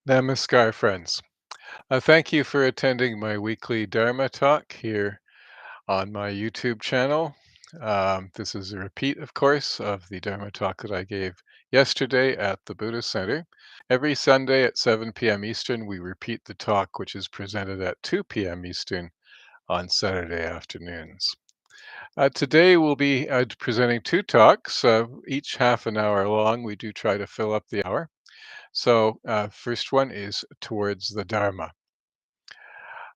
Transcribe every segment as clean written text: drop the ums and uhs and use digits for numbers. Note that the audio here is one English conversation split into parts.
Namaskar, friends. Thank you for attending my weekly Dharma talk here on my YouTube channel. This is a repeat, of course, of the Dharma talk that I gave yesterday at the Buddhist Center. Every Sunday at 7 p.m. Eastern, we repeat the talk, which is presented at 2 p.m. Eastern on Saturday afternoons. Today, we'll be presenting two talks, each half an hour long. We do try to fill up the hour. So, first one is towards the Dharma.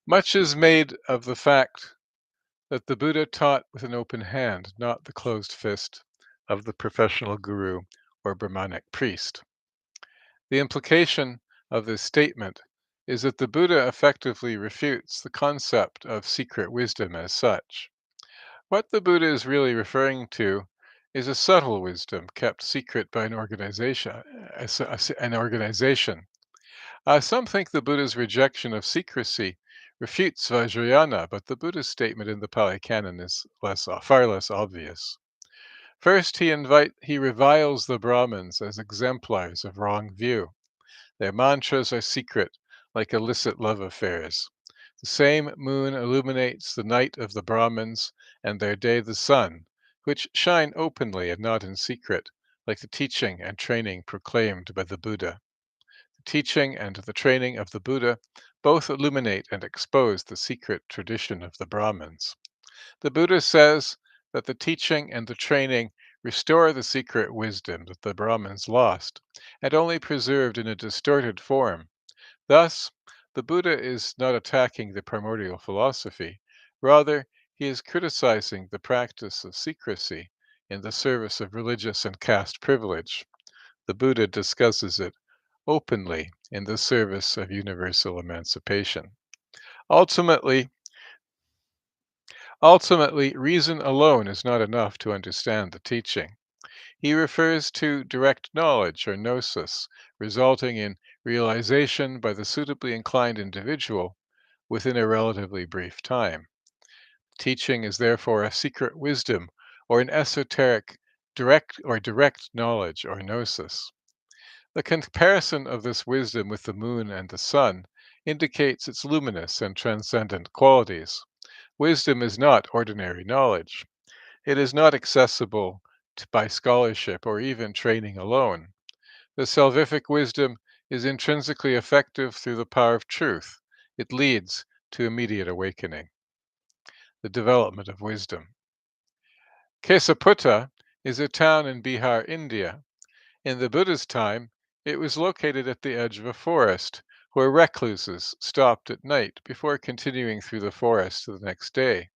Much is made of the fact that the Buddha taught with an open hand, not the closed fist of the professional guru or Brahmanic priest. The implication of this statement is that the Buddha effectively refutes the concept of secret wisdom as such. What the Buddha is really referring to is a subtle wisdom kept secret by an organization. Some think the Buddha's rejection of secrecy refutes Vajrayana, but the Buddha's statement in the Pali Canon is far less obvious. First, he reviles the Brahmins as exemplars of wrong view. Their mantras are secret, like illicit love affairs. The same moon illuminates the night of the Brahmins, and their day the sun, which shine openly and not in secret, like the teaching and training proclaimed by the Buddha. Teaching and the training of the Buddha both illuminate and expose the secret tradition of the Brahmins. The Buddha says that the teaching and the training restore the secret wisdom that the Brahmins lost and only preserved in a distorted form. Thus, the Buddha is not attacking the primordial philosophy. Rather, he is criticizing the practice of secrecy in the service of religious and caste privilege. The Buddha discusses it openly in the service of universal emancipation. Ultimately, ultimately, reason alone is not enough to understand the teaching. He refers to direct knowledge or gnosis, resulting in realization by the suitably inclined individual within a relatively brief time. Teaching is therefore a secret wisdom or an esoteric direct knowledge or gnosis. The comparison of this wisdom with the moon and the sun indicates its luminous and transcendent qualities. Wisdom is not ordinary knowledge. It is not accessible by scholarship or even training alone. The salvific wisdom is intrinsically effective through the power of truth. It leads to immediate awakening. The development of wisdom. Kesaputta is a town in Bihar, India. In the Buddha's time, it was located at the edge of a forest where recluses stopped at night before continuing through the forest the next day.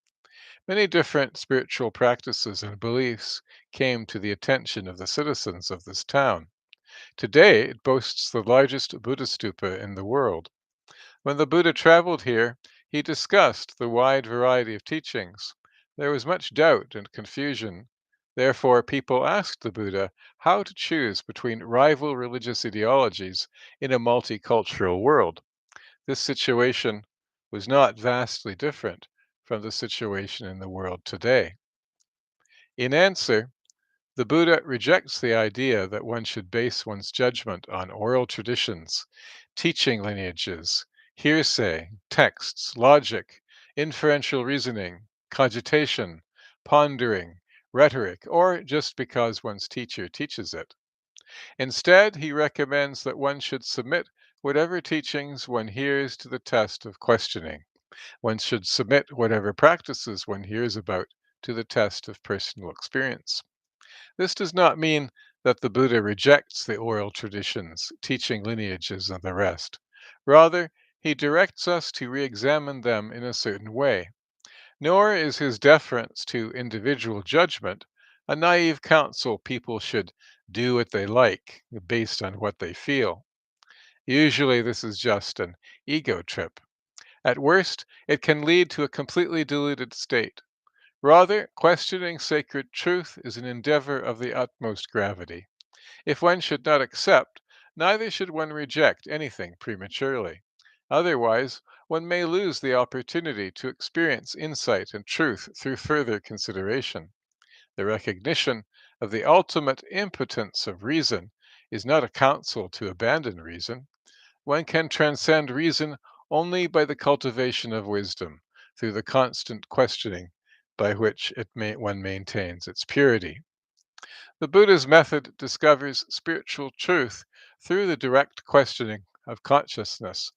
Many different spiritual practices and beliefs came to the attention of the citizens of this town. Today, it boasts the largest Buddha stupa in the world. When the Buddha traveled here, he discussed the wide variety of teachings. There was much doubt and confusion. Therefore, people asked the Buddha how to choose between rival religious ideologies in a multicultural world. This situation was not vastly different from the situation in the world today. In answer, the Buddha rejects the idea that one should base one's judgment on oral traditions, teaching lineages, hearsay, texts, logic, inferential reasoning, cogitation, pondering, rhetoric, or just because one's teacher teaches it. Instead, he recommends that one should submit whatever teachings one hears to the test of questioning. One should submit whatever practices one hears about to the test of personal experience. This does not mean that the Buddha rejects the oral traditions, teaching lineages, and the rest. Rather, he directs us to re examine them in a certain way. Nor is his deference to individual judgment a naive counsel people should do what they like based on what they feel. Usually, this is just an ego trip. At worst, it can lead to a completely deluded state. Rather, questioning sacred truth is an endeavor of the utmost gravity. If one should not accept, neither should one reject anything prematurely. Otherwise, one may lose the opportunity to experience insight and truth through further consideration. The recognition of the ultimate impotence of reason is not a counsel to abandon reason. One can transcend reason only by the cultivation of wisdom, through the constant questioning by which one maintains its purity. The Buddha's method discovers spiritual truth through the direct questioning of consciousness.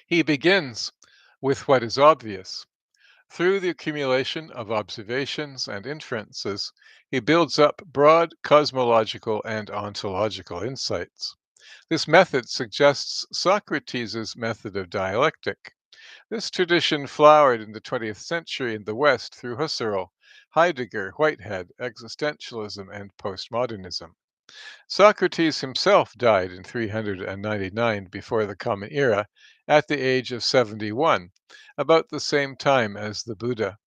He begins with what is obvious. Through the accumulation of observations and inferences, he builds up broad cosmological and ontological insights. This method suggests Socrates' method of dialectic. This tradition flowered in the 20th century in the West through Husserl, Heidegger, Whitehead, existentialism, and postmodernism. Socrates himself died in 399 before the Common Era at the age of 71, about the same time as the Buddha.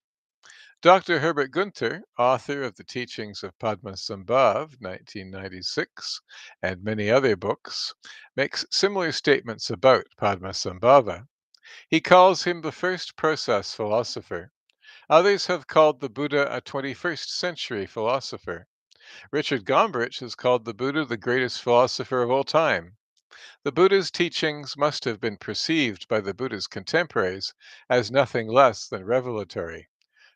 Dr. Herbert Gunther, author of the Teachings of Padmasambhav, 1996, and many other books, makes similar statements about Padmasambhava. He calls him the first process philosopher. Others have called the Buddha a 21st century philosopher. Richard Gombrich has called the Buddha the greatest philosopher of all time. The Buddha's teachings must have been perceived by the Buddha's contemporaries as nothing less than revelatory.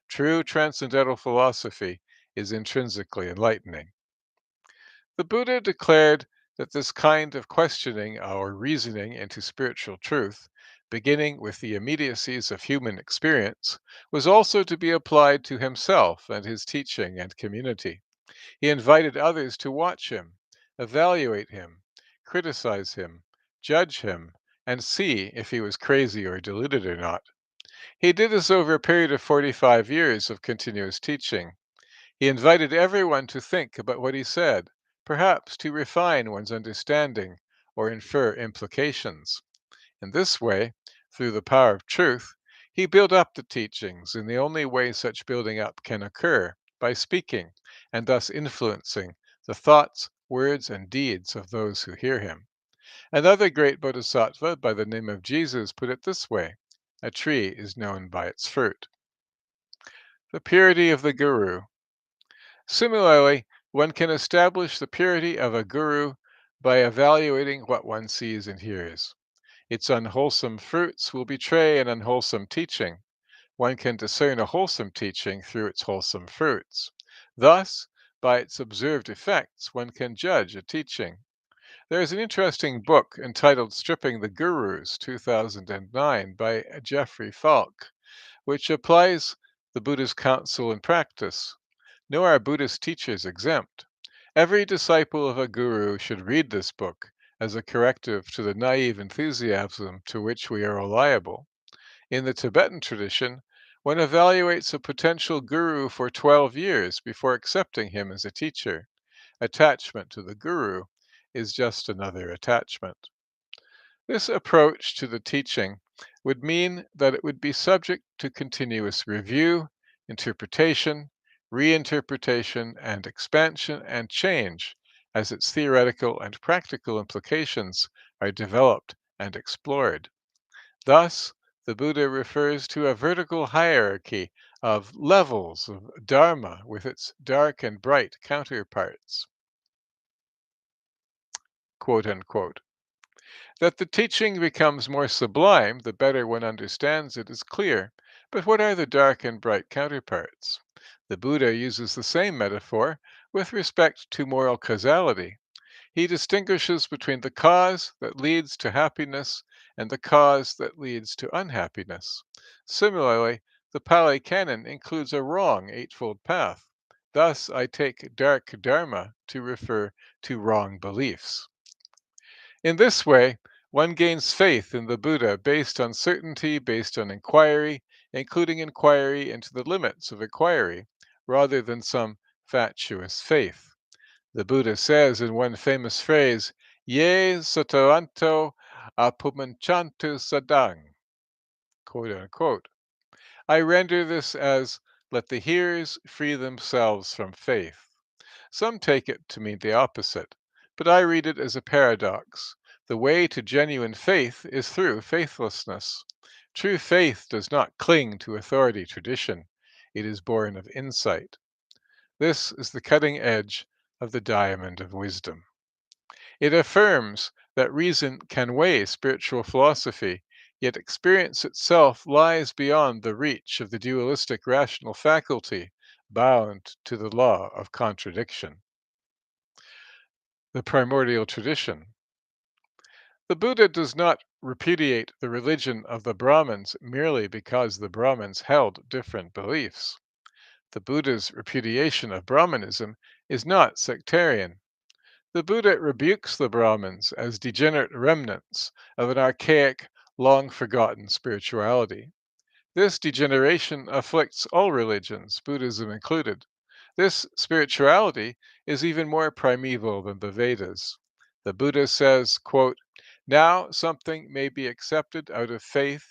True transcendental philosophy is intrinsically enlightening. The Buddha declared that this kind of questioning our reasoning into spiritual truth, beginning with the immediacies of human experience, was also to be applied to himself and his teaching and community. He invited others to watch him, evaluate him, criticize him, judge him, and see if he was crazy or deluded or not. He did this over a period of 45 years of continuous teaching. He invited everyone to think about what he said, perhaps to refine one's understanding or infer implications. In this way, through the power of truth, he built up the teachings in the only way such building up can occur, by speaking, and thus influencing the thoughts, words, and deeds of those who hear him. Another great bodhisattva by the name of Jesus put it this way: a tree is known by its fruit. The purity of the guru. Similarly, one can establish the purity of a guru by evaluating what one sees and hears. Its unwholesome fruits will betray an unwholesome teaching. One can discern a wholesome teaching through its wholesome fruits. Thus, by its observed effects, one can judge a teaching. There is an interesting book entitled Stripping the Gurus, 2009, by Jeffrey Falk, which applies the Buddha's counsel in practice. Nor are Buddhist teachers exempt. Every disciple of a guru should read this book as a corrective to the naive enthusiasm to which we are liable. In the Tibetan tradition, one evaluates a potential guru for 12 years before accepting him as a teacher. Attachment to the guru is just another attachment. This approach to the teaching would mean that it would be subject to continuous review, interpretation, reinterpretation, and expansion and change as its theoretical and practical implications are developed and explored. Thus, the Buddha refers to a vertical hierarchy of levels of Dharma with its dark and bright counterparts. Quote unquote. That the teaching becomes more sublime the better one understands it is clear. But what are the dark and bright counterparts? The Buddha uses the same metaphor with respect to moral causality. He distinguishes between the cause that leads to happiness and the cause that leads to unhappiness. Similarly, the Pali Canon includes a wrong Eightfold Path. Thus, I take dark Dharma to refer to wrong beliefs. In this way, one gains faith in the Buddha based on certainty, based on inquiry, including inquiry into the limits of inquiry, rather than some fatuous faith. The Buddha says in one famous phrase, Ye sataranto apumanchantu sadang, quote unquote. I render this as, let the hearers free themselves from faith. Some take it to mean the opposite, but I read it as a paradox. The way to genuine faith is through faithlessness. True faith does not cling to authority tradition, it is born of insight. This is the cutting edge of the diamond of wisdom. It affirms that reason can weigh spiritual philosophy, yet experience itself lies beyond the reach of the dualistic rational faculty, bound to the law of contradiction. The primordial tradition. The Buddha does not repudiate the religion of the Brahmins merely because the Brahmins held different beliefs. The Buddha's repudiation of Brahmanism is not sectarian. The Buddha rebukes the Brahmins as degenerate remnants of an archaic, long forgotten spirituality. This degeneration afflicts all religions, Buddhism included. This spirituality is even more primeval than the Vedas. The Buddha says, quote, now something may be accepted out of faith,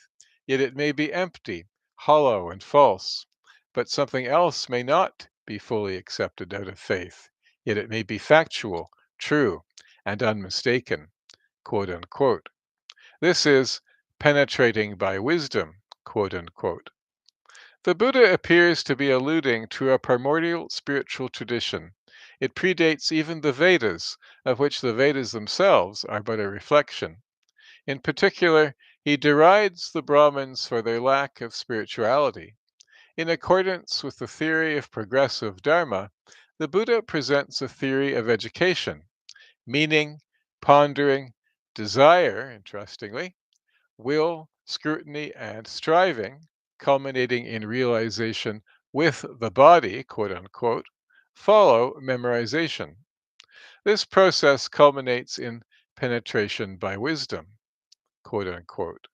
yet it may be empty, hollow, and false. But something else may not be fully accepted out of faith, yet it may be factual, true, and unmistaken, quote unquote. This is penetrating by wisdom, quote unquote. The Buddha appears to be alluding to a primordial spiritual tradition. It predates even the Vedas, of which the Vedas themselves are but a reflection. In particular, he derides the Brahmins for their lack of spirituality. In accordance with the theory of progressive Dharma, the Buddha presents a theory of education, meaning, pondering, desire, interestingly, will, scrutiny, and striving, culminating in realization with the body, quote unquote, follow memorization. This process culminates in penetration by wisdom, quote unquote.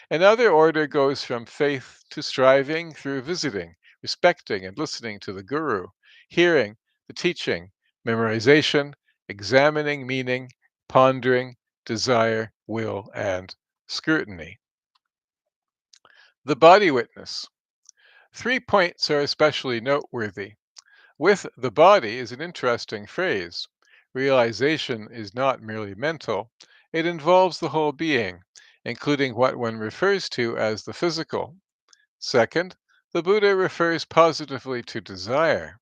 Another order goes from faith to striving through visiting, respecting, and listening to the guru, hearing the teaching, memorization, examining meaning, pondering, desire, will, and scrutiny. The body witness. 3 points are especially noteworthy. With the body is an interesting phrase. Realization is not merely mental, it involves the whole being, including what one refers to as the physical. Second, the Buddha refers positively to desire.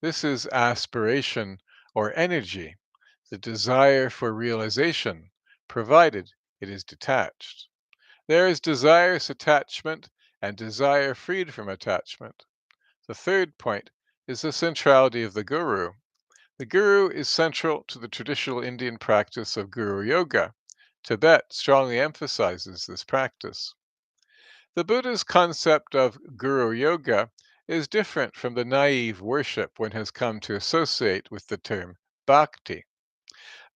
This is aspiration or energy, the desire for realization, provided it is detached. There is desirous attachment and desire freed from attachment. The third point is the centrality of the guru. The guru is central to the traditional Indian practice of guru yoga. Tibet strongly emphasizes this practice. The Buddha's concept of guru yoga is different from the naive worship one has come to associate with the term bhakti.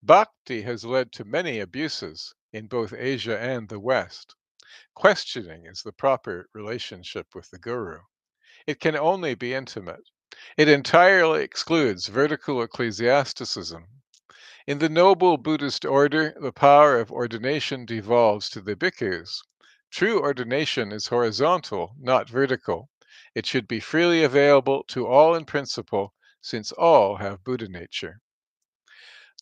Bhakti has led to many abuses in both Asia and the West. Questioning is the proper relationship with the guru. It can only be intimate. It entirely excludes vertical ecclesiasticism. In the noble Buddhist order, the power of ordination devolves to the bhikkhus. True ordination is horizontal, not vertical. It should be freely available to all in principle, since all have Buddha nature.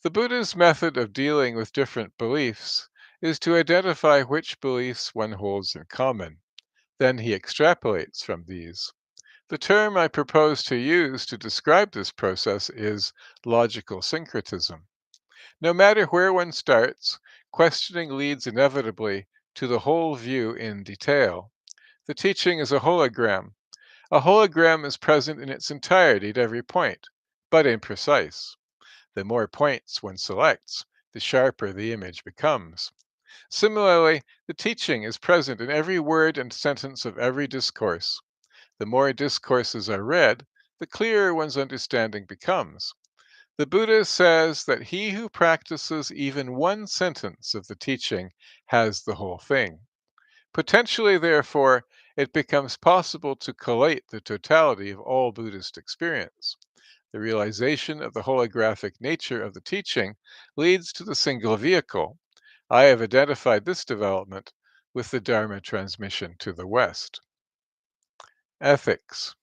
The Buddha's method of dealing with different beliefs is to identify which beliefs one holds in common. Then he extrapolates from these. The term I propose to use to describe this process is logical syncretism. No matter where one starts, questioning leads inevitably to the whole view in detail. The teaching is a hologram. A hologram is present in its entirety at every point, but imprecise. The more points one selects, the sharper the image becomes. Similarly, the teaching is present in every word and sentence of every discourse. The more discourses are read, the clearer one's understanding becomes. The Buddha says that he who practices even one sentence of the teaching has the whole thing. Potentially, therefore, it becomes possible to collate the totality of all Buddhist experience. The realization of the holographic nature of the teaching leads to the single vehicle. I have identified this development with the Dharma transmission to the West. Ethics.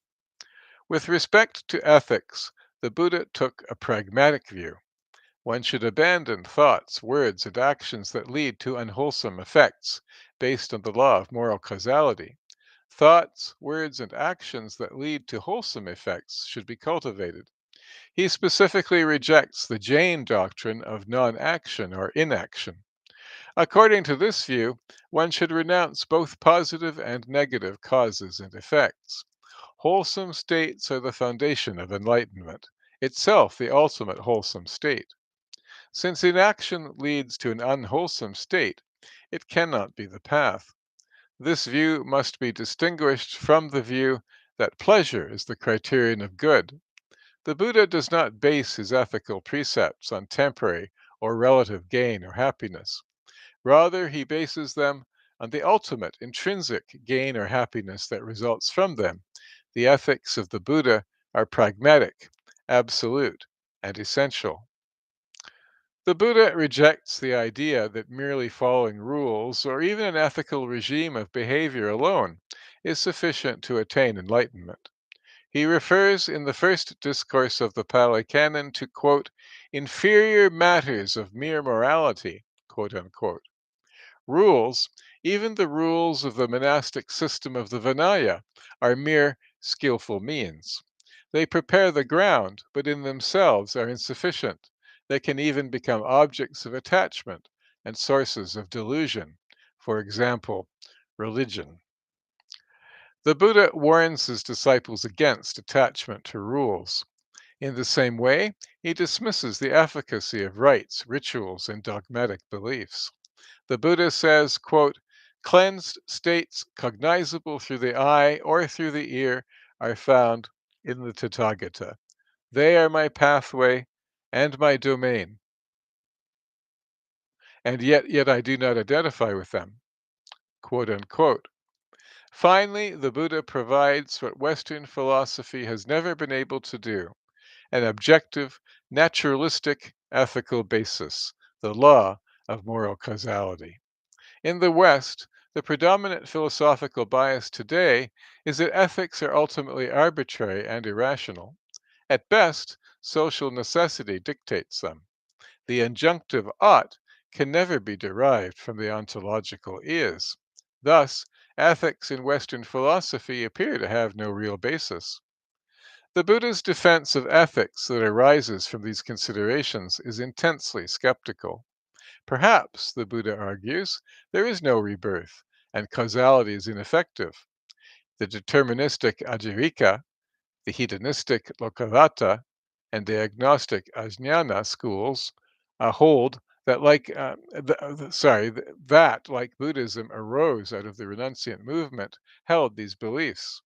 With respect to ethics, the Buddha took a pragmatic view. One should abandon thoughts, words, and actions that lead to unwholesome effects based on the law of moral causality. Thoughts, words, and actions that lead to wholesome effects should be cultivated. He specifically rejects the Jain doctrine of non action or inaction. According to this view, one should renounce both positive and negative causes and effects. Wholesome states are the foundation of enlightenment, itself the ultimate wholesome state. Since inaction leads to an unwholesome state, it cannot be the path. This view must be distinguished from the view that pleasure is the criterion of good. The Buddha does not base his ethical precepts on temporary or relative gain or happiness. Rather, he bases them on the ultimate intrinsic gain or happiness that results from them. The ethics of the Buddha are pragmatic, absolute, and essential. The Buddha rejects the idea that merely following rules or even an ethical regime of behavior alone is sufficient to attain enlightenment. He refers in the first discourse of the Pali Canon to, quote, inferior matters of mere morality, quote unquote. Rules, even the rules of the monastic system of the Vinaya, are mere skillful means. They prepare the ground, but in themselves are insufficient. They can even become objects of attachment and sources of delusion. For example, religion. The Buddha warns his disciples against attachment to rules. In the same way, he dismisses the efficacy of rites, rituals, and dogmatic beliefs. The Buddha says, quote, cleansed states cognizable through the eye or through the ear are found in the Tathagata. They are my pathway and my domain, and yet I do not identify with them, quote unquote. Finally, the Buddha provides what Western philosophy has never been able to do, an objective, naturalistic, ethical basis, the law of moral causality. In the West, the predominant philosophical bias today is that ethics are ultimately arbitrary and irrational. At best, social necessity dictates them. The injunctive ought can never be derived from the ontological is. Thus, ethics in Western philosophy appear to have no real basis. The Buddha's defense of ethics that arises from these considerations is intensely skeptical. Perhaps, the Buddha argues, there is no rebirth, and causality is ineffective. The deterministic Ajivika, the hedonistic Lokavata, and the agnostic Ajnana schools hold that, like Buddhism arose out of the renunciant movement, held these beliefs.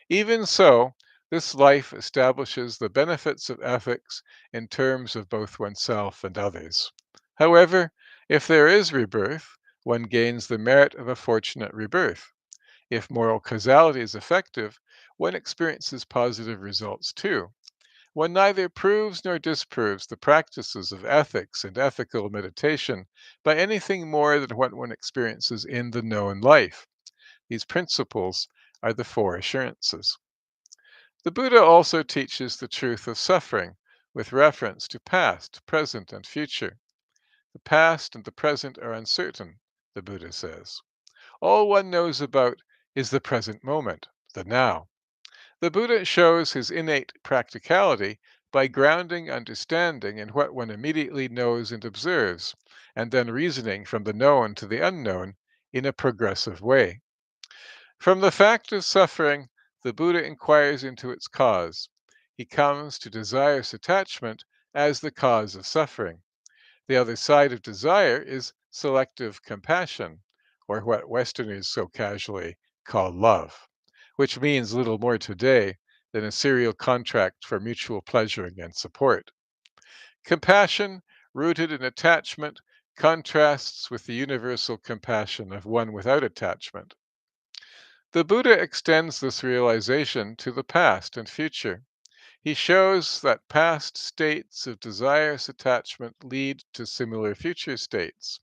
Even so, this life establishes the benefits of ethics in terms of both oneself and others. However, if there is rebirth, one gains the merit of a fortunate rebirth. If moral causality is effective, one experiences positive results too. One neither proves nor disproves the practices of ethics and ethical meditation by anything more than what one experiences in the known life. These principles are the four assurances. The Buddha also teaches the truth of suffering with reference to past, present, and future. The past and the present are uncertain, the Buddha says. All one knows about is the present moment, the now. The Buddha shows his innate practicality by grounding understanding in what one immediately knows and observes, and then reasoning from the known to the unknown in a progressive way. From the fact of suffering, the Buddha inquires into its cause. He comes to desirous attachment as the cause of suffering. The other side of desire is selective compassion, or what Westerners so casually call love, which means little more today than a serial contract for mutual pleasuring and support. Compassion, rooted in attachment, contrasts with the universal compassion of one without attachment. The Buddha extends this realization to the past and future. He shows that past states of desirous attachment lead to similar future states.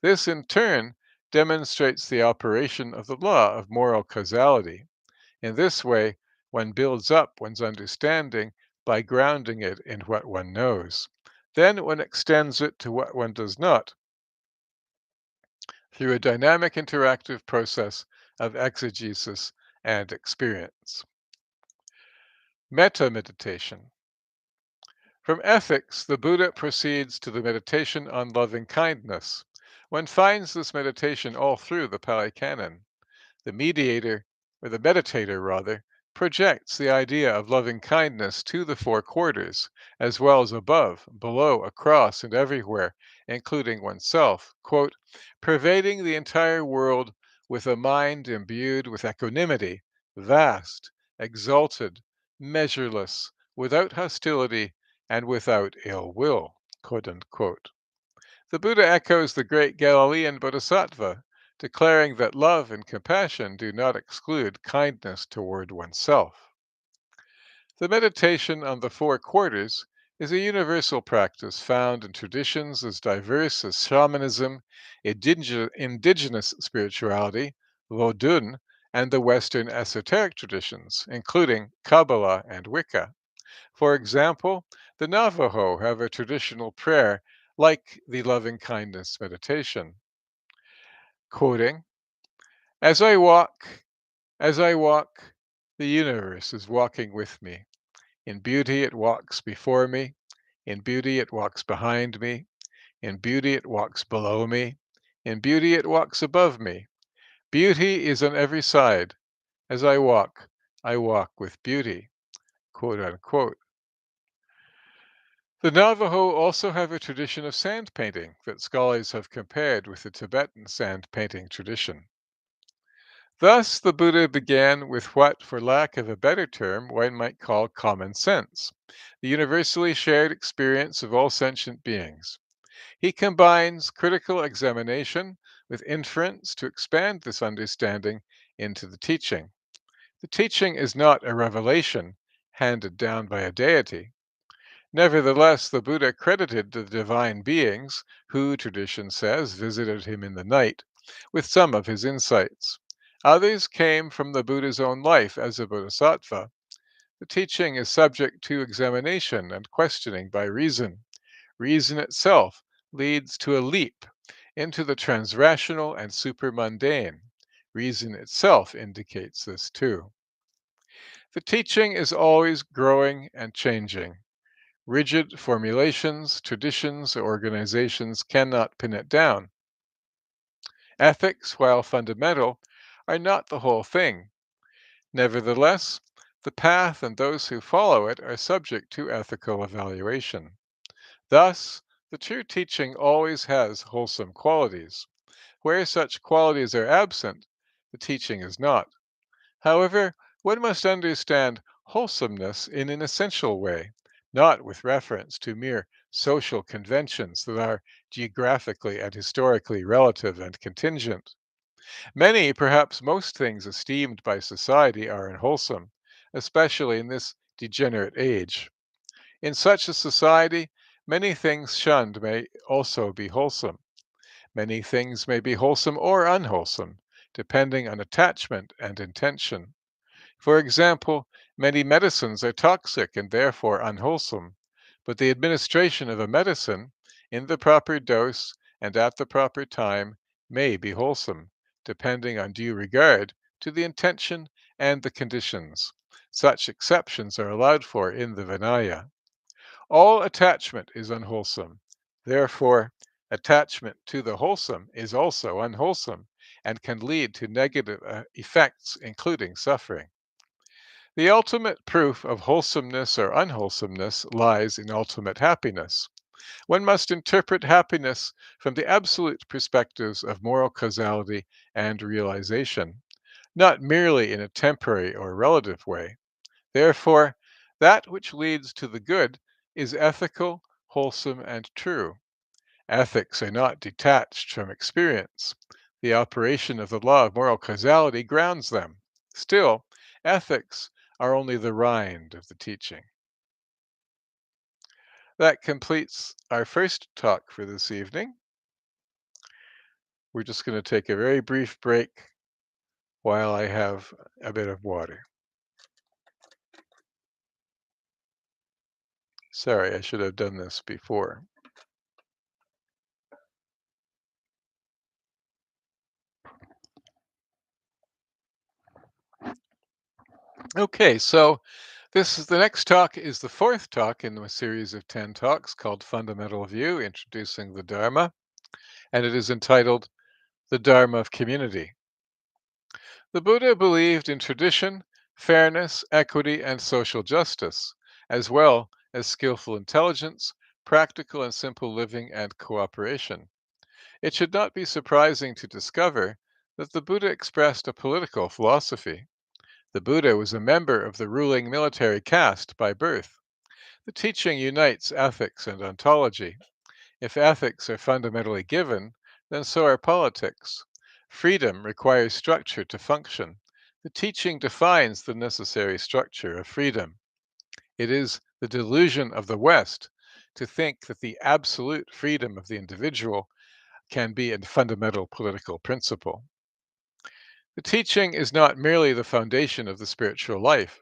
This, in turn, demonstrates the operation of the law of moral causality. In this way, one builds up one's understanding by grounding it in what one knows. Then one extends it to what one does not through a dynamic interactive process of exegesis and experience. Metta meditation. From ethics, the Buddha proceeds to the meditation on loving kindness. One finds this meditation all through the Pali Canon. The mediator, or the meditator rather, projects the idea of loving kindness to the four quarters, as well as above, below, across, and everywhere, including oneself, quote, pervading the entire world with a mind imbued with equanimity, vast, exalted, measureless, without hostility, and without ill will, quote unquote. The Buddha echoes the great Galilean Bodhisattva, declaring that love and compassion do not exclude kindness toward oneself. The meditation on the four quarters is a universal practice found in traditions as diverse as shamanism, indigenous spirituality, Vodun, and the Western esoteric traditions, including Kabbalah and Wicca. For example, the Navajo have a traditional prayer like the loving kindness meditation, quoting, as as I walk, the universe is walking with me. In beauty it walks before me, in beauty it walks behind me, in beauty it walks below me, in beauty it walks above me. Beauty is on every side. As I walk with beauty, quote unquote. The Navajo also have a tradition of sand painting that scholars have compared with the Tibetan sand painting tradition. Thus, the Buddha began with what, for lack of a better term, one might call common sense, the universally shared experience of all sentient beings. He combines critical examination with inference to expand this understanding into the teaching. The teaching is not a revelation handed down by a deity. Nevertheless, the Buddha credited the divine beings, who, tradition says, visited him in the night, with some of his insights. Others came from the Buddha's own life as a bodhisattva. The teaching is subject to examination and questioning by reason. Reason itself leads to a leap into the transrational and supermundane. Reason itself indicates this too. The teaching is always growing and changing. Rigid formulations, traditions, or organizations cannot pin it down. Ethics, while fundamental, are not the whole thing. Nevertheless, the path and those who follow it are subject to ethical evaluation. Thus, the true teaching always has wholesome qualities. Where such qualities are absent, the teaching is not. However, one must understand wholesomeness in an essential way, not with reference to mere social conventions that are geographically and historically relative and contingent. Many, perhaps most things esteemed by society are unwholesome, especially in this degenerate age. In such a society, many things shunned may also be wholesome. Many things may be wholesome or unwholesome, depending on attachment and intention. For example, many medicines are toxic and therefore unwholesome, but the administration of a medicine in the proper dose and at the proper time may be wholesome, depending on due regard to the intention and the conditions. Such exceptions are allowed for in the Vinaya. All attachment is unwholesome. Therefore, attachment to the wholesome is also unwholesome and can lead to negative effects, including suffering. The ultimate proof of wholesomeness or unwholesomeness lies in ultimate happiness. One must interpret happiness from the absolute perspectives of moral causality and realization, not merely in a temporary or relative way. Therefore, that which leads to the good is ethical, wholesome, and true. Ethics are not detached from experience. The operation of the law of moral causality grounds them. Still, ethics are only the rind of the teaching. That completes our first talk for this evening. We're just going to take a very brief break while I have a bit of water. Sorry, I should have done this before. Okay, so The next talk is the fourth talk in a series of 10 talks called Fundamental View, Introducing the Dharma, and it is entitled The Dharma of Community. The Buddha believed in tradition, fairness, equity, and social justice, as well as skillful intelligence, practical and simple living, and cooperation. It should not be surprising to discover that the Buddha expressed a political philosophy. The Buddha was a member of the ruling military caste by birth. The teaching unites ethics and ontology. If ethics are fundamentally given, then so are politics. Freedom requires structure to function. The teaching defines the necessary structure of freedom. It is the delusion of the West to think that the absolute freedom of the individual can be a fundamental political principle. The teaching is not merely the foundation of the spiritual life,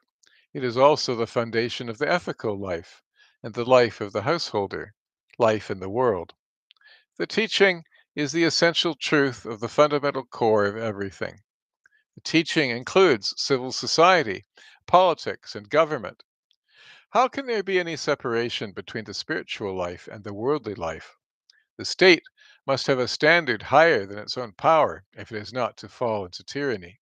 it is also the foundation of the ethical life and the life of the householder, life in the world. The teaching is the essential truth of the fundamental core of everything. The teaching includes civil society, politics, and government. How can there be any separation between the spiritual life and the worldly life? The state must have a standard higher than its own power if it is not to fall into tyranny.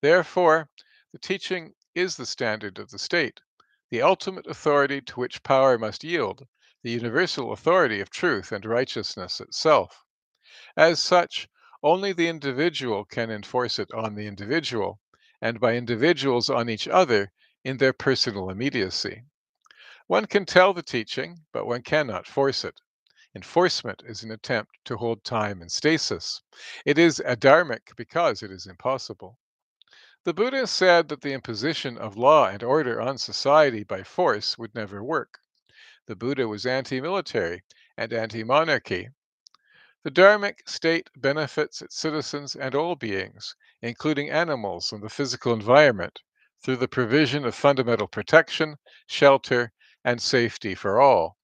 Therefore, the teaching is the standard of the state, the ultimate authority to which power must yield, the universal authority of truth and righteousness itself. As such, only the individual can enforce it on the individual, and by individuals on each other in their personal immediacy. One can tell the teaching, but one cannot force it. Enforcement is an attempt to hold time in stasis. It is adharmic because it is impossible. The Buddha said that the imposition of law and order on society by force would never work. The Buddha was anti military and anti monarchy. The Dharmic state benefits its citizens and all beings, including animals and the physical environment, through the provision of fundamental protection, shelter, and safety for all.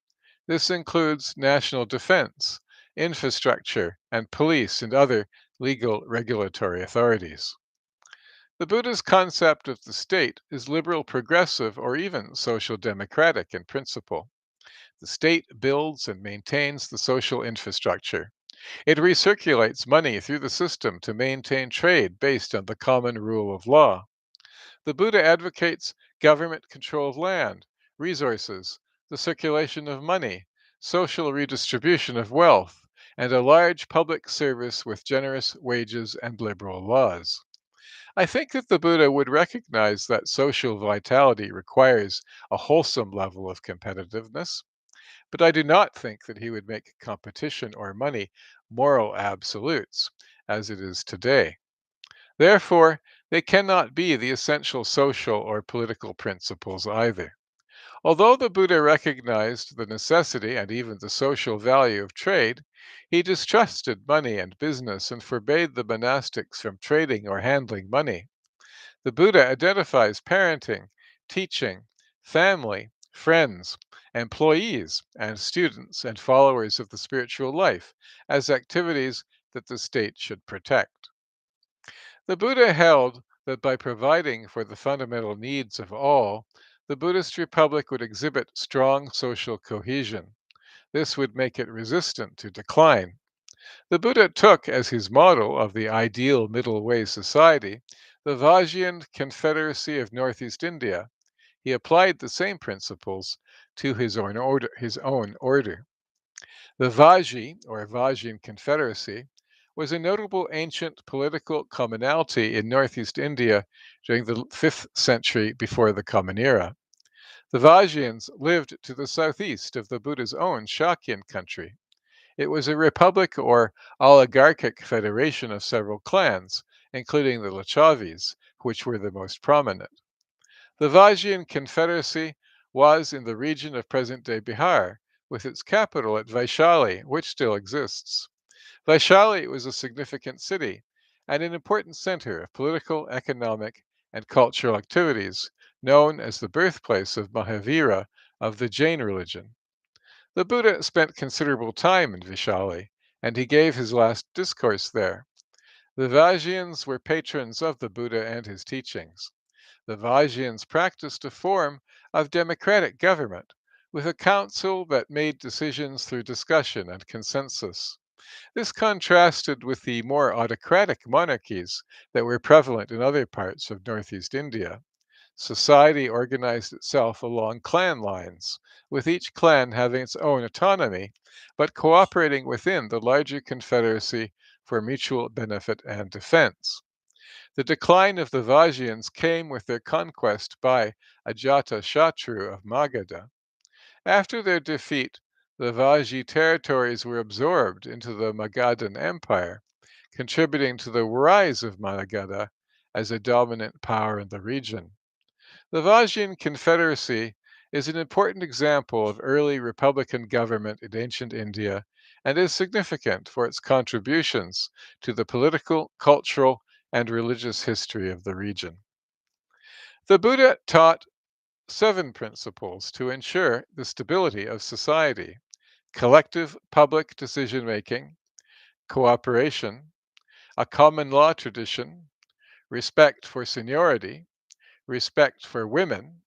This includes national defense, infrastructure, and police and other legal regulatory authorities. The Buddha's concept of the state is liberal progressive or even social democratic in principle. The state builds and maintains the social infrastructure. It recirculates money through the system to maintain trade based on the common rule of law. The Buddha advocates government control of land, resources, the circulation of money, social redistribution of wealth, and a large public service with generous wages and liberal laws. I think that the Buddha would recognize that social vitality requires a wholesome level of competitiveness, but I do not think that he would make competition or money moral absolutes, as it is today. Therefore, they cannot be the essential social or political principles either. Although the Buddha recognized the necessity and even the social value of trade, he distrusted money and business and forbade the monastics from trading or handling money. The Buddha identifies parenting, teaching, family, friends, employees, and students and followers of the spiritual life as activities that the state should protect. The Buddha held that by providing for the fundamental needs of all, the Buddhist Republic would exhibit strong social cohesion. This would make it resistant to decline. The Buddha took as his model of the ideal middle way society the Vajrayan Confederacy of Northeast India. He applied the same principles to his own order. The Vajji, or Vajrayan Confederacy, was a notable ancient political commonalty in Northeast India during the 5th century before the Common Era. The Vajrayans lived to the southeast of the Buddha's own Shakyan country. It was a republic or oligarchic federation of several clans, including the Lichavis, which were the most prominent. The Vajrayan Confederacy was in the region of present-day Bihar, with its capital at Vaishali, which still exists. Vaishali was a significant city and an important center of political, economic, and cultural activities, known as the birthplace of Mahavira of the Jain religion. The Buddha spent considerable time in Vaishali, and he gave his last discourse there. The Vajrayans were patrons of the Buddha and his teachings. The Vajrayans practiced a form of democratic government with a council that made decisions through discussion and consensus. This contrasted with the more autocratic monarchies that were prevalent in other parts of northeast India. Society organized itself along clan lines, with each clan having its own autonomy, but cooperating within the larger confederacy for mutual benefit and defense. The decline of the Vajrayans came with their conquest by Ajatashatru of Magadha. After their defeat, the Vajji territories were absorbed into the Magadhan Empire, contributing to the rise of Magadha as a dominant power in the region. The Vajjian Confederacy is an important example of early republican government in ancient India and is significant for its contributions to the political, cultural, and religious history of the region. The Buddha taught 7 principles to ensure the stability of society: collective public decision making, cooperation, a common law tradition, respect for seniority, respect for women,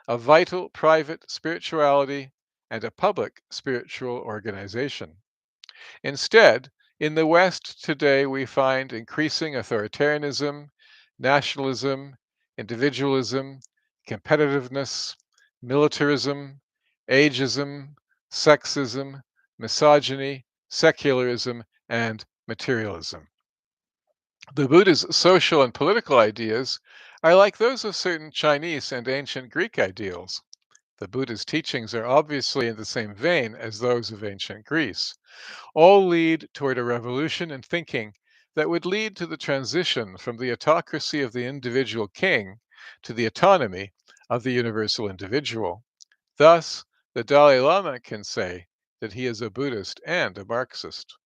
a vital private spirituality, and a public spiritual organization. Instead, in the West today, we find increasing authoritarianism, nationalism, individualism, competitiveness, militarism, ageism, sexism, misogyny, secularism, and materialism. The Buddha's social and political ideas are like those of certain Chinese and ancient Greek ideals. The Buddha's teachings are obviously in the same vein as those of ancient Greece. All lead toward a revolution in thinking that would lead to the transition from the autocracy of the individual king to the autonomy of the universal individual. Thus, the Dalai Lama can say that he is a Buddhist and a Marxist.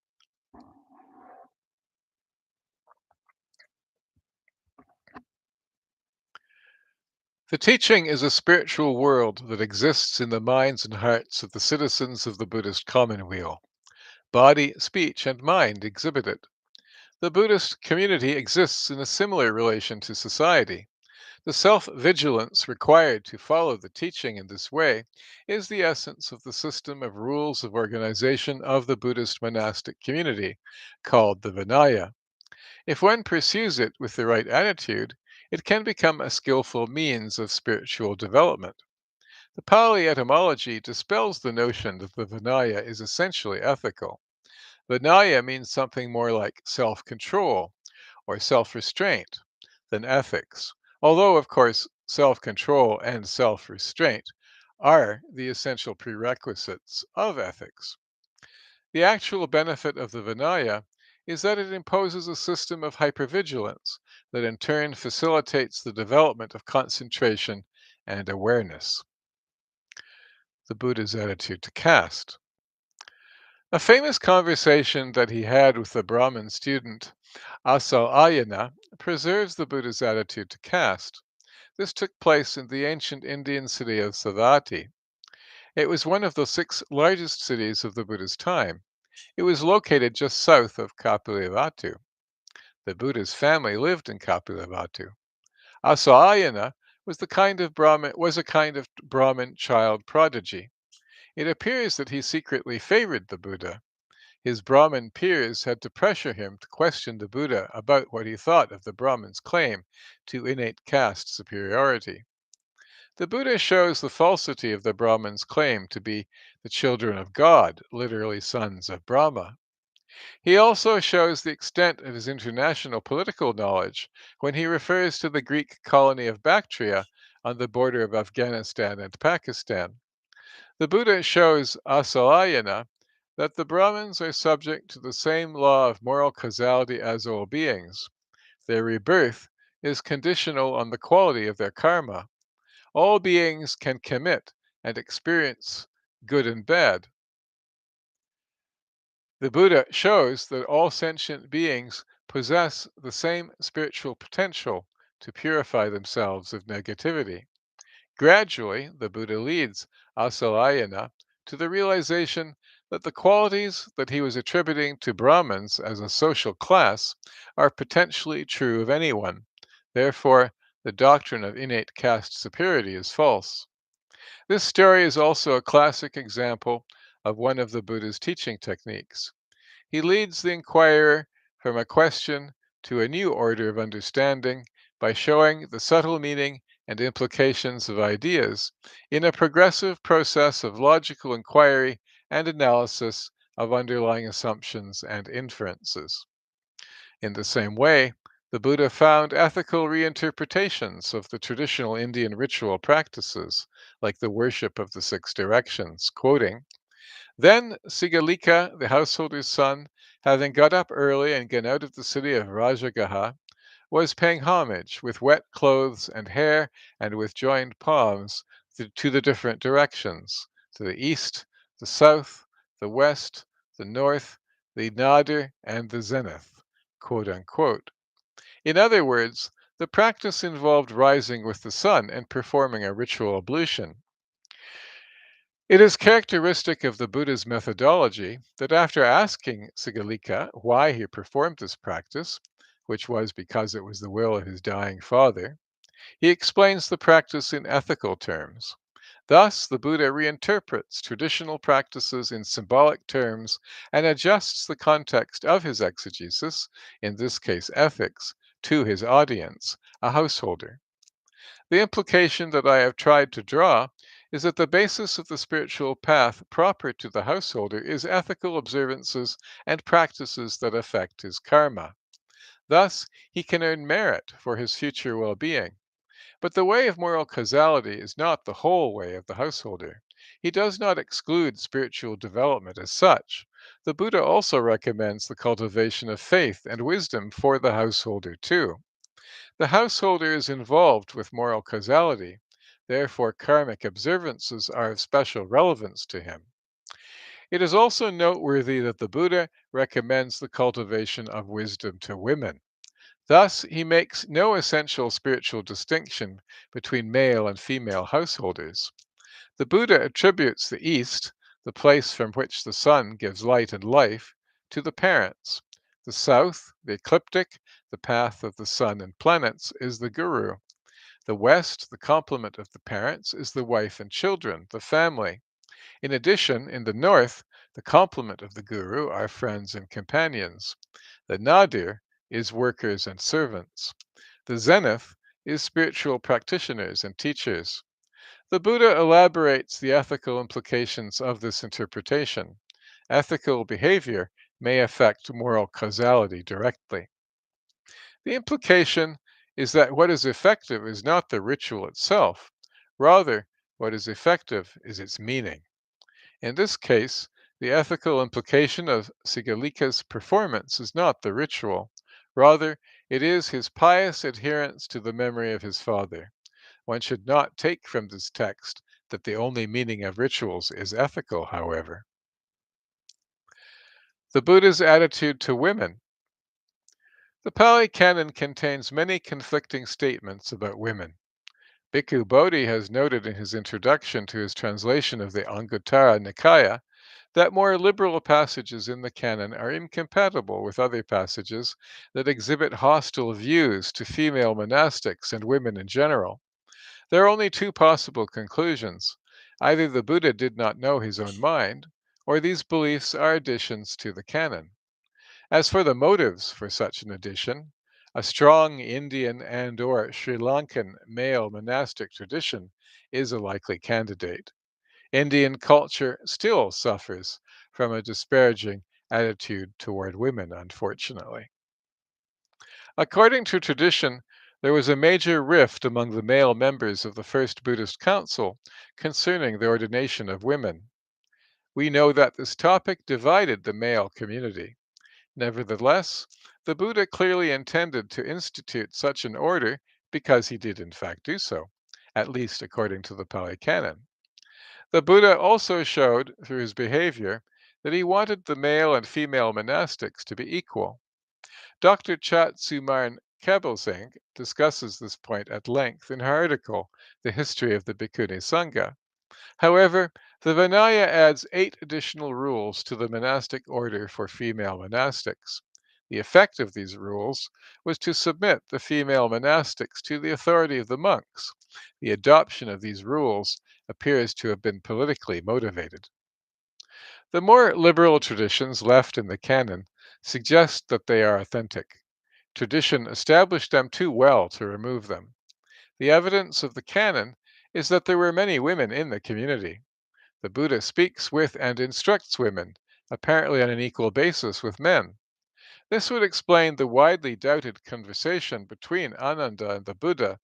The teaching is a spiritual world that exists in the minds and hearts of the citizens of the Buddhist commonweal. Body, speech, and mind exhibit it. The Buddhist community exists in a similar relation to society. The self vigilance required to follow the teaching in this way is the essence of the system of rules of organization of the Buddhist monastic community, called the Vinaya. If one pursues it with the right attitude, it can become a skillful means of spiritual development. The Pali etymology dispels the notion that the Vinaya is essentially ethical. Vinaya means something more like self control or self restraint than ethics, although, of course, self control and self restraint are the essential prerequisites of ethics. The actual benefit of the Vinaya is that it imposes a system of hypervigilance that in turn facilitates the development of concentration and awareness. The Buddha's attitude to caste. A famous conversation that he had with the Brahmin student Asalayana preserves the Buddha's attitude to caste. This took place in the ancient Indian city of Savatthi. It was one of the 6 largest cities of the Buddha's time. It was located just south of Kapilavatthu. The Buddha's family lived in Kapilavatthu. Asalayana was a kind of Brahmin child prodigy. It appears that he secretly favored the Buddha. His Brahmin peers had to pressure him to question the Buddha about what he thought of the Brahmin's claim to innate caste superiority. The Buddha shows the falsity of the Brahmin's claim to be the children of God, literally sons of Brahma. He also shows the extent of his international political knowledge when he refers to the Greek colony of Bactria on the border of Afghanistan and Pakistan. The Buddha shows Asalayana that the Brahmins are subject to the same law of moral causality as all beings. Their rebirth is conditional on the quality of their karma. All beings can commit and experience good and bad. The Buddha shows that all sentient beings possess the same spiritual potential to purify themselves of negativity. Gradually, the Buddha leads Asalayana to the realization that the qualities that he was attributing to Brahmins as a social class are potentially true of anyone. Therefore, the doctrine of innate caste superiority is false. This story is also a classic example of one of the Buddha's teaching techniques. He leads the inquirer from a question to a new order of understanding by showing the subtle meaning and implications of ideas in a progressive process of logical inquiry and analysis of underlying assumptions and inferences. In the same way, the Buddha found ethical reinterpretations of the traditional Indian ritual practices, like the worship of the six directions, quoting, "Then Sigalika, the householder's son, having got up early and gone out of the city of Rajagaha, was paying homage with wet clothes and hair and with joined palms to the different directions, to the east, the south, the west, the north, the nadir, and the zenith." Quote unquote. In other words, the practice involved rising with the sun and performing a ritual ablution. It is characteristic of the Buddha's methodology that after asking Sigalika why he performed this practice, which was because it was the will of his dying father, he explains the practice in ethical terms. Thus, the Buddha reinterprets traditional practices in symbolic terms and adjusts the context of his exegesis, in this case ethics, to his audience, a householder. The implication that I have tried to draw is that the basis of the spiritual path proper to the householder is ethical observances and practices that affect his karma. Thus, he can earn merit for his future well being. But the way of moral causality is not the whole way of the householder. He does not exclude spiritual development as such. The Buddha also recommends the cultivation of faith and wisdom for the householder too. The householder is involved with moral causality, therefore, karmic observances are of special relevance to him. It is also noteworthy that the Buddha recommends the cultivation of wisdom to women. Thus, he makes no essential spiritual distinction between male and female householders. The Buddha attributes the East, the place from which the sun gives light and life, to the parents. The South, the ecliptic, the path of the sun and planets, is the Guru. The West, the complement of the parents, is the wife and children, the family. In addition, in the North, the complement of the Guru are friends and companions. The Nadir is workers and servants. The Zenith is spiritual practitioners and teachers. The Buddha elaborates the ethical implications of this interpretation. Ethical behavior may affect moral causality directly. The implication is that what is effective is not the ritual itself. Rather, what is effective is its meaning. In this case, the ethical implication of Sigalika's performance is not the ritual. Rather, it is his pious adherence to the memory of his father. One should not take from this text that the only meaning of rituals is ethical, however. The Buddha's attitude to women. The Pali Canon contains many conflicting statements about women. Bhikkhu Bodhi has noted in his introduction to his translation of the Anguttara Nikaya that more liberal passages in the canon are incompatible with other passages that exhibit hostile views to female monastics and women in general. There are only two possible conclusions. Either the Buddha did not know his own mind, or these beliefs are additions to the canon. As for the motives for such an addition, a strong Indian and/or Sri Lankan male monastic tradition is a likely candidate. Indian culture still suffers from a disparaging attitude toward women, unfortunately. According to tradition, there was a major rift among the male members of the first Buddhist council concerning the ordination of women. We know that this topic divided the male community. Nevertheless, the Buddha clearly intended to institute such an order because he did in fact do so, at least according to the Pali Canon. The Buddha also showed through his behavior that he wanted the male and female monastics to be equal. Dr. Chatsumarn Kabelsing discusses this point at length in her article, The History of the Bhikkhuni Sangha. However, the Vinaya adds 8 additional rules to the monastic order for female monastics. The effect of these rules was to submit the female monastics to the authority of the monks. The adoption of these rules appears to have been politically motivated. The more liberal traditions left in the canon suggest that they are authentic. Tradition established them too well to remove them. The evidence of the canon is that there were many women in the community. The Buddha speaks with and instructs women, apparently on an equal basis with men. This would explain the widely doubted conversation between Ananda and the Buddha,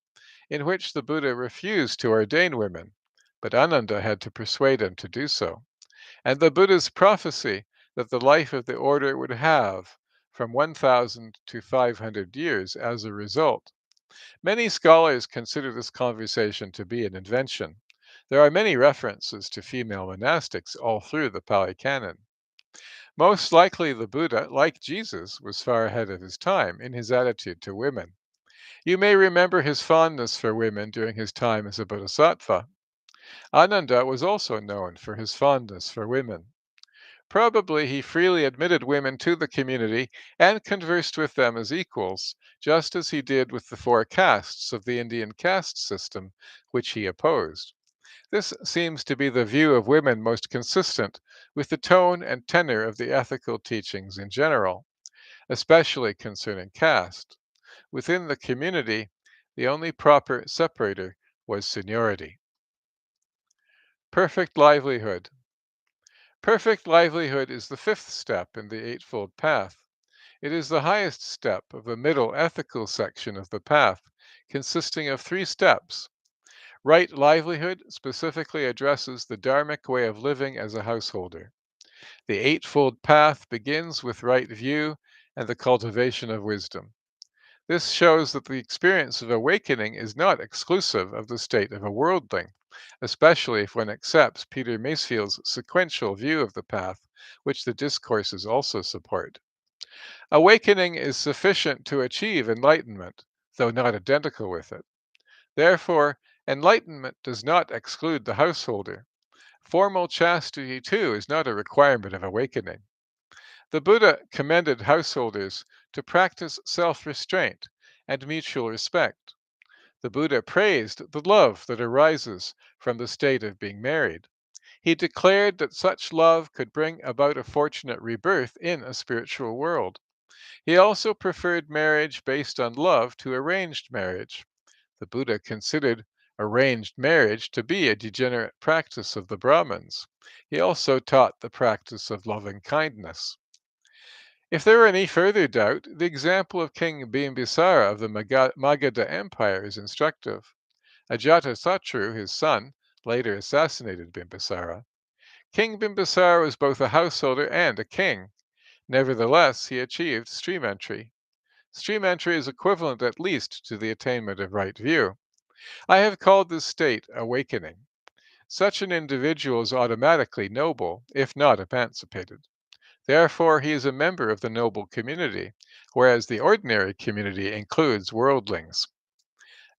in which the Buddha refused to ordain women, but Ananda had to persuade him to do so, and the Buddha's prophecy that the life of the order would have from 1,000 to 500 years as a result. Many scholars consider this conversation to be an invention. There are many references to female monastics all through the Pali Canon. Most likely, the Buddha, like Jesus, was far ahead of his time in his attitude to women. You may remember his fondness for women during his time as a bodhisattva. Ananda was also known for his fondness for women. Probably he freely admitted women to the community and conversed with them as equals, just as he did with the four castes of the Indian caste system, which he opposed. This seems to be the view of women most consistent with the tone and tenor of the ethical teachings in general, especially concerning caste. Within the community, the only proper separator was seniority. Perfect livelihood. Perfect livelihood is the fifth step in the Eightfold Path. It is the highest step of the middle ethical section of the path, consisting of three steps. Right livelihood specifically addresses the Dharmic way of living as a householder. The Eightfold Path begins with right view and the cultivation of wisdom. This shows that the experience of awakening is not exclusive of the state of a worldling, especially if one accepts Peter Masefield's sequential view of the path, which the discourses also support. Awakening is sufficient to achieve enlightenment, though not identical with it. Therefore, enlightenment does not exclude the householder. Formal chastity, too, is not a requirement of awakening. The Buddha commended householders to practice self restraint and mutual respect. The Buddha praised the love that arises from the state of being married. He declared that such love could bring about a fortunate rebirth in a spiritual world. He also preferred marriage based on love to arranged marriage. The Buddha considered arranged marriage to be a degenerate practice of the Brahmins. He also taught the practice of loving kindness. If there were any further doubt, the example of King Bimbisara of the Magadha Empire is instructive. Ajatasattu, his son, later assassinated Bimbisara. King Bimbisara was both a householder and a king. Nevertheless, he achieved stream entry. Stream entry is equivalent at least to the attainment of right view. I have called this state awakening. Such an individual is automatically noble, if not emancipated. Therefore, he is a member of the noble community, whereas the ordinary community includes worldlings.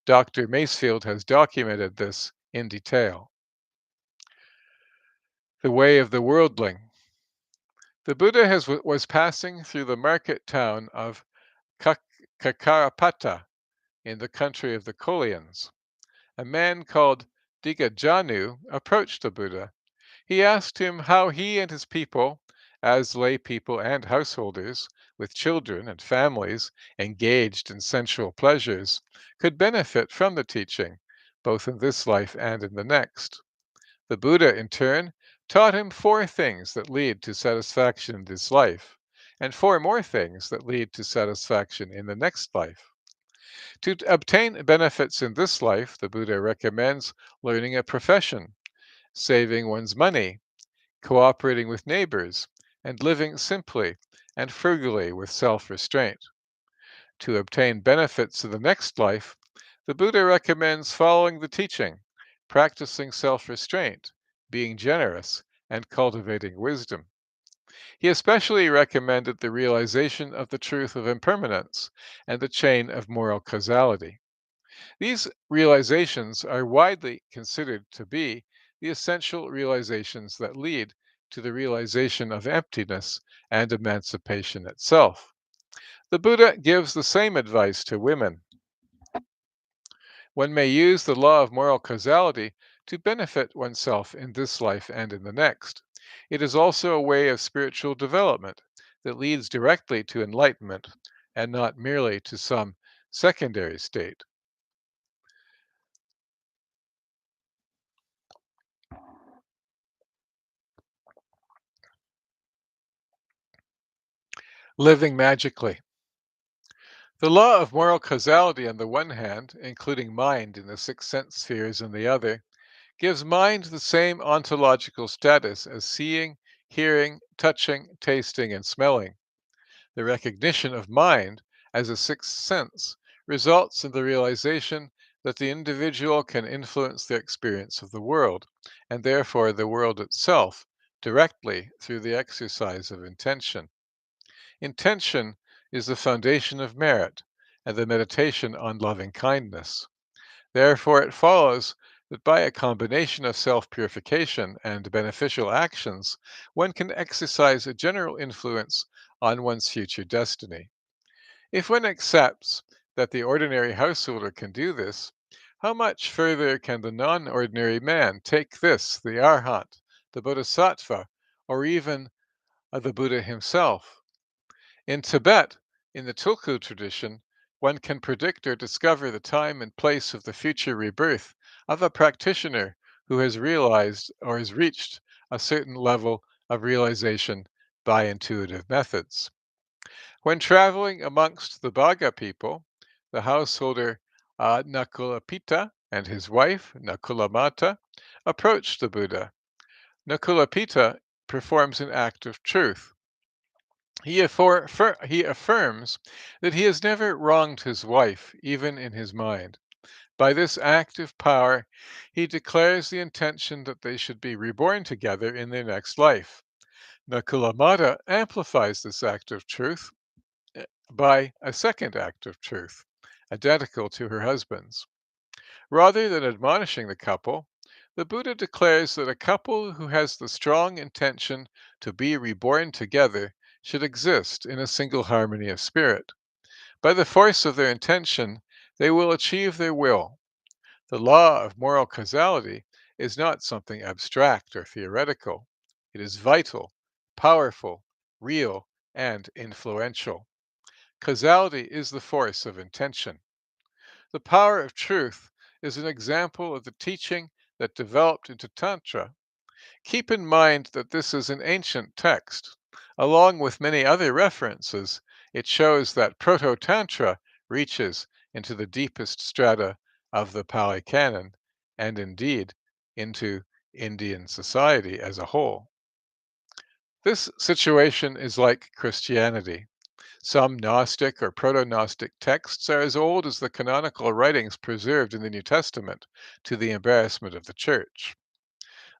Dr. Masefield has documented this in detail. The way of the worldling. The Buddha was passing through the market town of Kakarapata in the country of the Kolians. A man called Digajanu approached the Buddha. He asked him how he and his people, as lay people and householders, with children and families engaged in sensual pleasures, could benefit from the teaching, both in this life and in the next. The Buddha, in turn, taught him four things that lead to satisfaction in this life, and four more things that lead to satisfaction in the next life. To obtain benefits in this life, the Buddha recommends learning a profession, saving one's money, cooperating with neighbors, and living simply and frugally with self restraint. To obtain benefits in the next life, the Buddha recommends following the teaching, practicing self restraint, being generous, and cultivating wisdom. He especially recommended the realization of the truth of impermanence and the chain of moral causality. These realizations are widely considered to be the essential realizations that lead to the realization of emptiness and emancipation itself. The Buddha gives the same advice to women. One may use the law of moral causality to benefit oneself in this life and in the next. It is also a way of spiritual development that leads directly to enlightenment and not merely to some secondary state. Living magically. The law of moral causality on the one hand, including mind in the six sense spheres on the other, gives mind the same ontological status as seeing, hearing, touching, tasting, and smelling. The recognition of mind as a sixth sense results in the realization that the individual can influence their experience of the world, and therefore the world itself, directly through the exercise of intention. Intention is the foundation of merit and the meditation on loving kindness. Therefore, it follows that by a combination of self purification and beneficial actions, one can exercise a general influence on one's future destiny. If one accepts that the ordinary householder can do this, how much further can the non ordinary man take this, the Arhat, the Bodhisattva, or even the Buddha himself? In Tibet, in the Tulku tradition, one can predict or discover the time and place of the future rebirth of a practitioner who has realized or has reached a certain level of realization by intuitive methods. When traveling amongst the Baga people, the householder Nakulapita and his wife Nakulamata approached the Buddha. Nakulapita performs an act of truth. He affirms that he has never wronged his wife, even in his mind. By this active power, he declares the intention that they should be reborn together in their next life. Nakulamata amplifies this act of truth by a second act of truth, identical to her husband's. Rather than admonishing the couple, the Buddha declares that a couple who has the strong intention to be reborn together should exist in a single harmony of spirit. By the force of their intention, they will achieve their will. The law of moral causality is not something abstract or theoretical. It is vital, powerful, real, and influential. Causality is the force of intention. The power of truth is an example of the teaching that developed into Tantra. Keep in mind that this is an ancient text. Along with many other references, it shows that Proto Tantra reaches into the deepest strata of the Pali Canon and indeed into Indian society as a whole. This situation is like Christianity. Some Gnostic or Proto Gnostic texts are as old as the canonical writings preserved in the New Testament, to the embarrassment of the Church.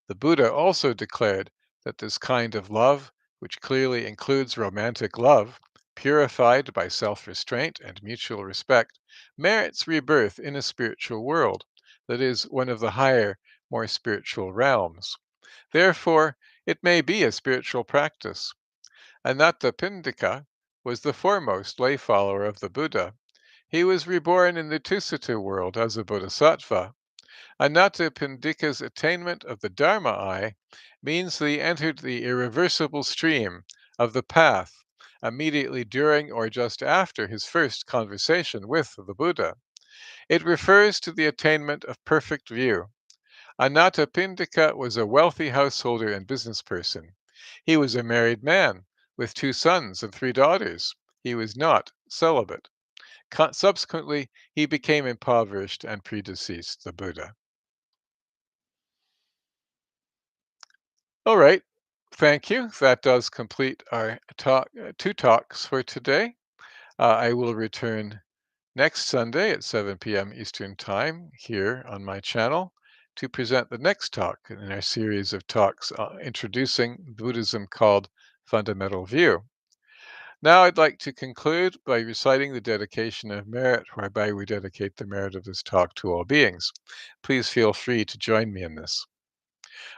The Buddha also declared that this kind of love, which clearly includes romantic love, purified by self restraint and mutual respect, merits rebirth in a spiritual world, that is, one of the higher, more spiritual realms. Therefore, it may be a spiritual practice. Anathapindika was the foremost lay follower of the Buddha. He was reborn in the Tusita world as a bodhisattva. Anathapindika's attainment of the Dharma eye means that he entered the irreversible stream of the path immediately during or just after his first conversation with the Buddha. It refers to the attainment of perfect view. Anathapindika was a wealthy householder and business person. He was a married man with two sons and three daughters. He was not celibate. Subsequently, he became impoverished and predeceased the Buddha. All right. Thank you. That does complete our two talks for today. I will return next Sunday at 7 p.m. Eastern Time here on my channel to present the next talk in our series of talks introducing Buddhism called Fundamental View. Now I'd like to conclude by reciting the dedication of merit, whereby we dedicate the merit of this talk to all beings. Please feel free to join me in this.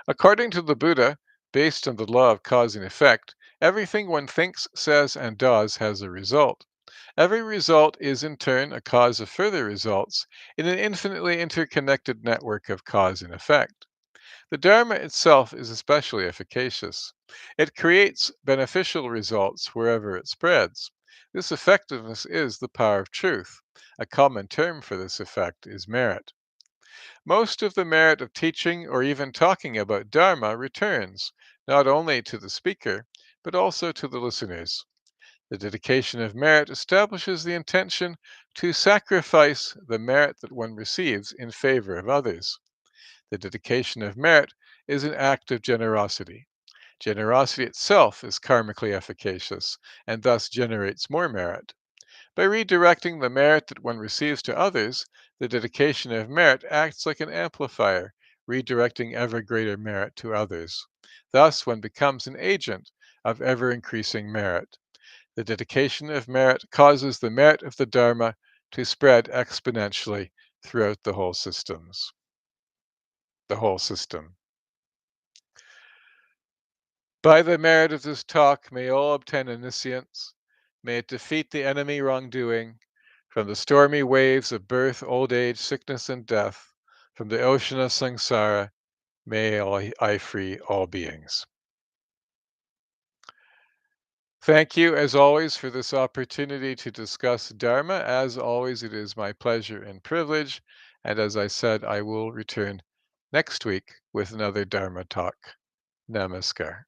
According to the Buddha, based on the law of cause and effect, everything one thinks, says, and does has a result. Every result is in turn a cause of further results in an infinitely interconnected network of cause and effect. The Dharma itself is especially efficacious. It creates beneficial results wherever it spreads. This effectiveness is the power of truth. A common term for this effect is merit. Most of the merit of teaching or even talking about Dharma returns, not only to the speaker, but also to the listeners. The dedication of merit establishes the intention to sacrifice the merit that one receives in favor of others. The dedication of merit is an act of generosity. Generosity itself is karmically efficacious and thus generates more merit. By redirecting the merit that one receives to others, the dedication of merit acts like an amplifier, redirecting ever greater merit to others. Thus, one becomes an agent of ever increasing merit. The dedication of merit causes the merit of the Dharma to spread exponentially throughout the whole system. By the merit of this talk, may all obtain omniscience. May it defeat the enemy wrongdoing. From the stormy waves of birth, old age, sickness, and death, from the ocean of samsara, may I free all beings. Thank you, as always, for this opportunity to discuss Dharma. As always, it is my pleasure and privilege. And as I said, I will return next week with another Dharma talk. Namaskar.